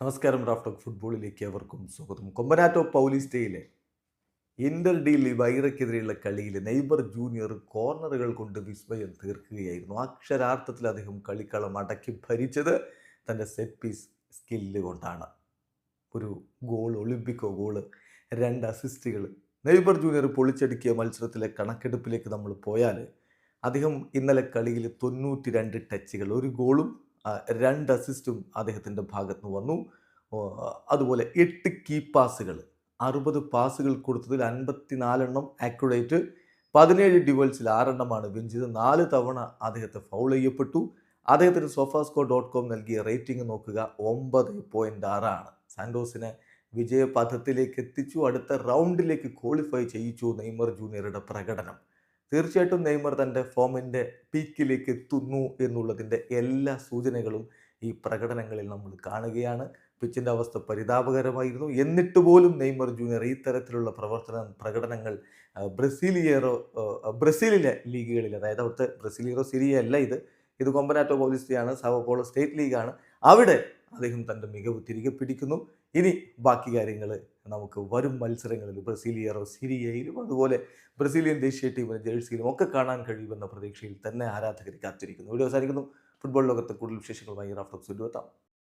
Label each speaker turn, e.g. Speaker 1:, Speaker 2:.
Speaker 1: നമസ്കാരം. റാഫ്റ്റോക്ക് ഫുട്ബോളിലേക്ക് അവർക്കും സ്വാഗതം. കൊമ്പനാറ്റോ പൗലിസ്റ്റയിലെ ഇന്റർ ഡി ലിവൈറയ്ക്കെതിരെയുള്ള കളിയിൽ നെയ്മർ ജൂനിയർ കോർണറുകൾ കൊണ്ട് വിസ്മയം തീർക്കുകയായിരുന്നു. അക്ഷരാർത്ഥത്തിൽ അദ്ദേഹം കളിക്കളം അടക്കി ഭരിച്ചത് തൻ്റെ സെറ്റ് പീസ് സ്കില്ല് കൊണ്ടാണ്. ഒരു ഗോൾ, ഒളിമ്പിക്കോ ഗോള്, 2 അസിസ്റ്റുകൾ. നെയ്മർ ജൂനിയർ പൊളിച്ചടുക്കിയ മത്സരത്തിലെ കണക്കെടുപ്പിലേക്ക് നമ്മൾ പോയാൽ അദ്ദേഹം ഇന്നലെ കളിയിൽ 92 ടച്ചുകൾ, ഒരു ഗോളും 2 അസിസ്റ്റും അദ്ദേഹത്തിൻ്റെ ഭാഗത്ത് നിന്ന് വന്നു. അതുപോലെ 8 കീ പാസുകൾ, 60 പാസുകൾ കൊടുത്തതിൽ 54 എണ്ണം ആക്യുറേറ്റ്, 17 ഡ്യുവൽസിൽ 6 എണ്ണമാണ് വിൻ ചെയ്തത്. 4 തവണ അദ്ദേഹത്തെ ഫൗൾ ചെയ്യപ്പെട്ടു. അദ്ദേഹത്തിന് sofascore.com നൽകിയ റേറ്റിംഗ് നോക്കുക, 9.6 ആണ്. സാന്റോസിനെ വിജയപഥത്തിലേക്ക് എത്തിച്ചു, അടുത്ത റൗണ്ടിലേക്ക് ക്വാളിഫൈ ചെയ്യിച്ചു നെയ്മർ ജൂനിയറുടെ പ്രകടനം. തീർച്ചയായിട്ടും നെയ്മർ തൻ്റെ ഫോമിൻ്റെ പീക്കിലേക്ക് എത്തുന്നു എന്നുള്ളതിൻ്റെ എല്ലാ സൂചനകളും ഈ പ്രകടനങ്ങളിൽ നമ്മൾ കാണുകയാണ്. പിച്ചിൻ്റെ അവസ്ഥ പരിതാപകരമായിരുന്നു. എന്നിട്ട് പോലും നെയ്മർ ജൂനിയർ ഈ തരത്തിലുള്ള പ്രകടനങ്ങൾ ബ്രസീലിലെ ലീഗുകളിൽ, അതായത് അവിടുത്തെ ബ്രസീലിയറോ സിരിയ അല്ല, ഇത് കൊമ്പനാറ്റോ പൗലിസ്റ്റയാണ്, സാവോ പോളോ സ്റ്റേറ്റ് ലീഗാണ്. അവിടെ അദ്ദേഹം തൻ്റെ മികവ് തിരികെ പിടിക്കുന്നു. ഇനി ബാക്കി കാര്യങ്ങൾ നമുക്ക് വരും മത്സരങ്ങളിൽ ബ്രസീലിയറോ സിരിയയിലും അതുപോലെ ബ്രസീലിയൻ ദേശീയ ടീമിന് ജേഴ്സിയിലും ഒക്കെ കാണാൻ കഴിയുമെന്ന പ്രതീക്ഷയിൽ തന്നെ ആരാധകർ കാത്തിരിക്കുന്നു. വീഡിയോ അവസാനിക്കുന്നു. ഫുട്ബോൾ ലോകത്തെ കൂടുതൽ വിശേഷങ്ങളുമായി റാഫ്റ്റോക്സ് വീണ്ടും എത്താം.